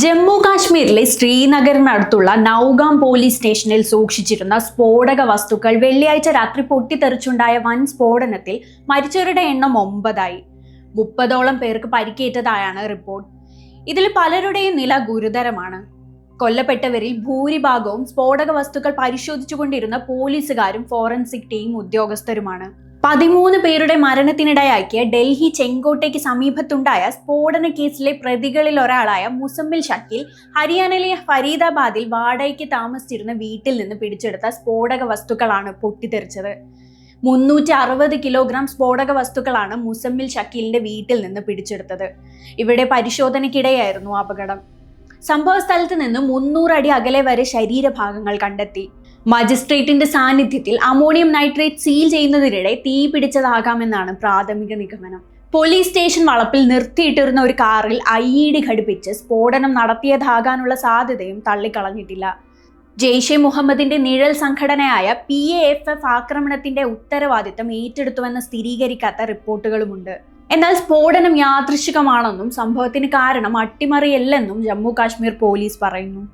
ജമ്മു കാശ്മീരിലെ ശ്രീനഗറിനടുത്തുള്ള നൌഗാം പോലീസ് സ്റ്റേഷനിൽ സൂക്ഷിച്ചിരുന്ന സ്ഫോടക വസ്തുക്കൾ വെള്ളിയാഴ്ച രാത്രി പൊട്ടിത്തെറിച്ചുണ്ടായ വൻ സ്ഫോടനത്തിൽ മരിച്ചവരുടെ എണ്ണം 9ആയി. 30ഓളം പേർക്ക് പരിക്കേറ്റതായാണ് റിപ്പോർട്ട്. ഇതിൽ പലരുടെയും നില ഗുരുതരമാണ്. കൊല്ലപ്പെട്ടവരിൽ ഭൂരിഭാഗവും സ്ഫോടക വസ്തുക്കൾ പരിശോധിച്ചുകൊണ്ടിരുന്ന പോലീസുകാരും ഫോറൻസിക് ടീം ഉദ്യോഗസ്ഥരുമാണ്. 13 പേരുടെ മരണത്തിനിടയാക്കിയ ഡൽഹി ചെങ്കോട്ടയ്ക്ക് സമീപത്തുണ്ടായ സ്ഫോടന കേസിലെ പ്രതികളിൽ ഒരാളായ മുസമ്മിൽ ഷക്കീൽ ഹരിയാനയിലെ ഫരീദാബാദിൽ വാടകയ്ക്ക് താമസിച്ചിരുന്ന വീട്ടിൽ നിന്ന് പിടിച്ചെടുത്ത സ്ഫോടക വസ്തുക്കളാണ് പൊട്ടിത്തെറിച്ചത്. 360 കിലോഗ്രാം സ്ഫോടക വസ്തുക്കളാണ് മുസമ്മിൽ ഷക്കീലിന്റെ വീട്ടിൽ നിന്ന് പിടിച്ചെടുത്തത്. ഇവിടെ പരിശോധനയ്ക്കിടെയായിരുന്നു അപകടം. സംഭവ സ്ഥലത്ത് നിന്ന് 300 അടി അകലെ വരെ ശരീരഭാഗങ്ങൾ കണ്ടെത്തി. മജിസ്ട്രേറ്റിന്റെ സാന്നിധ്യത്തിൽ അമോണിയം നൈട്രേറ്റ് സീൽ ചെയ്യുന്നതിനിടെ തീ പിടിച്ചതാകാമെന്നാണ് പ്രാഥമിക നിഗമനം. പോലീസ് സ്റ്റേഷൻ വളപ്പിൽ നിർത്തിയിട്ടിരുന്ന ഒരു കാറിൽ IED ഘടിപ്പിച്ച് സ്ഫോടനം നടത്തിയതാകാനുള്ള സാധ്യതയും തള്ളിക്കളഞ്ഞിട്ടില്ല. ജെയ്ഷെ മുഹമ്മദിന്റെ നിഴൽ സംഘടനയായ PAFF ആക്രമണത്തിന്റെ ഉത്തരവാദിത്തം ഏറ്റെടുത്തുവെന്ന് സ്ഥിരീകരിക്കാത്ത റിപ്പോർട്ടുകളുമുണ്ട്. എന്നാൽ സ്ഫോടനം യാദൃശ്ചികമാണെന്നും സംഭവത്തിന് കാരണം അട്ടിമറിയല്ലെന്നും ജമ്മു കാശ്മീർ പോലീസ് പറയുന്നു.